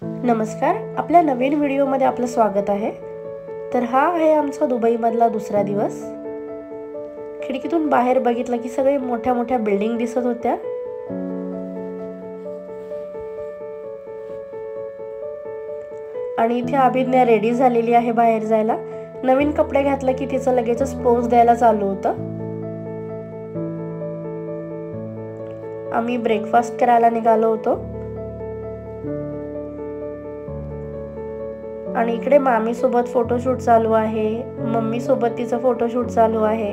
नमस्कार, आपल्या नवीन व्हिडिओमध्ये आपलं स्वागत आहे। तर हा आहे आमचा दुबईमधला दुसरा दिवस। खिडकीतून बाहेर बघितलं की सगळे मोठ्या मोठ्या बिल्डिंग दिसत होत्या। आणि इथे अभिज्ञा रेडी झालेली आहे बाहेर जायला। नवीन कपडे घातले की तिचं लगेचच पोज द्यायला चालू होतं। आम्ही ब्रेकफास्ट करायला निघालो होतो। आणि इकडे मामी सोबत फोटोशूट चालू आहे, मम्मी सोबत तिचा फोटोशूट चालू आहे।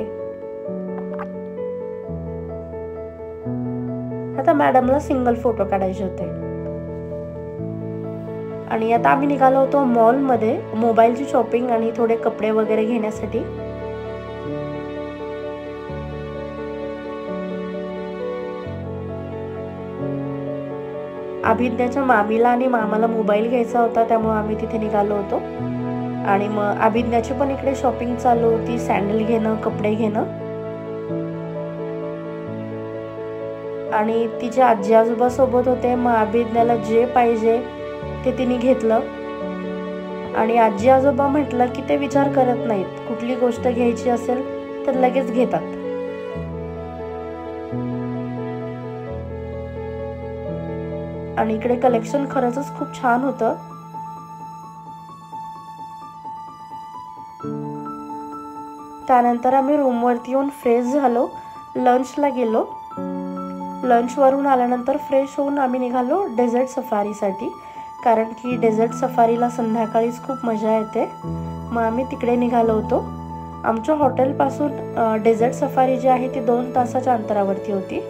आता मॅडमला सिंगल फोटो काढायचे होते। आणि आता आम्ही निघालो होतो मॉल मध्ये मोबाईलची शॉपिंग आणि थोडे कपडे वगैरे घेण्यासाठी। अभिज्ञाच्या मामीला आणि मामाला मोबाईल घ्यायचा होता, त्यामुळे आम्ही तिथे निघालो होतो। आणि मग अभिज्ञाची पण इकडे शॉपिंग चालू होती, सॅन्डल घेणं, कपडे घेणं। आणि तिच्या आजी आजोबा सोबत होते, मग अभिज्ञाला जे पाहिजे ते तिने घेतलं। आणि आजी आजोबा म्हटलं की ते विचार करत नाहीत, कुठली गोष्ट घ्यायची असेल तर लगेच घेतात। आणि इकडे कलेक्शन खरंच खूप छान होतं। त्यानंतर आम्ही रूम वरती येऊन फ्रेश झालो, लंचला गेलो। लंच वरून आल्यानंतर फ्रेश होऊन आम्ही निघालो डेझर्ट सफारीसाठी, कारण की डेझर्ट सफारीला संध्याकाळीच खूप मजा येते। मग आम्ही तिकडे निघालो होतो। आमच्या हॉटेलपासून डेझर्ट सफारी जी आहे ती 2 तासाच्या अंतरावरती होती।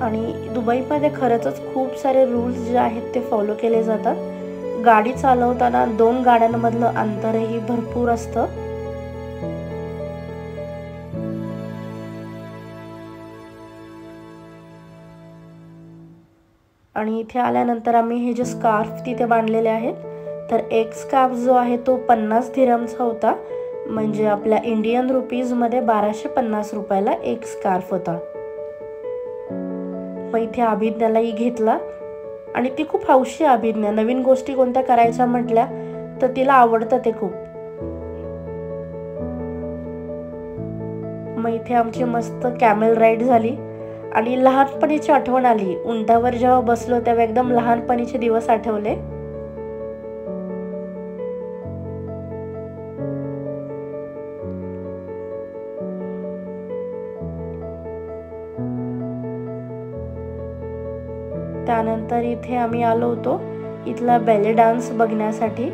आणि दुबईमध्ये खरंच खूप सारे रूल्स जे आहेत ते फॉलो केले जातात। गाडी चालवताना 2 गाड्यांमधलं अंतरही भरपूर असतं। आणि इथे आल्यानंतर आम्ही हे जे स्कार्फ तिथे बांधलेले आहेत, तर एक स्कार्फ जो आहे तो 50 दिरहमचा होता, म्हणजे आपल्या इंडियन रुपीज मध्ये 1250 रुपयाला एक स्कार्फ होता। मग इथे अभिज्ञालाही घेतला। आणि ती खूप हौशी अभिज्ञा, नवीन गोष्टी कोणत्या करायच्या म्हटल्या तर तिला आवडतं ते खूप। मग इथे आमची मस्त कॅमेल राईड झाली आणि लहानपणीची आठवण आली। उंटावर जेव्हा बसलो तेव्हा एकदम लहानपणीचे दिवस आठवले। त्यानंतर इथे आम्ही आलो होतो इथला बेले डान्स बघण्यासाठी।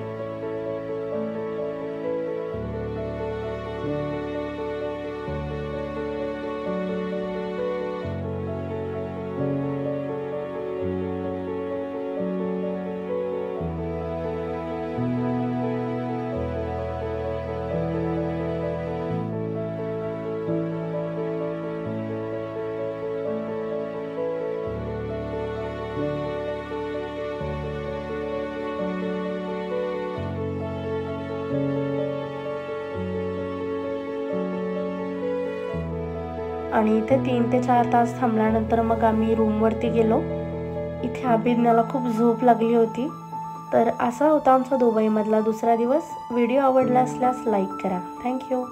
आणि इथे 3 ते 4 तास थांबल्यानंतर मग आम्ही रूम वरती गेलो। इथे अभिज्ञाला खूप झोप लागली होती। तर असा होता आमचा दुबईमधला दुसरा दिवस। व्हिडिओ आवडला असल्यास लाईक करा। थँक्यू।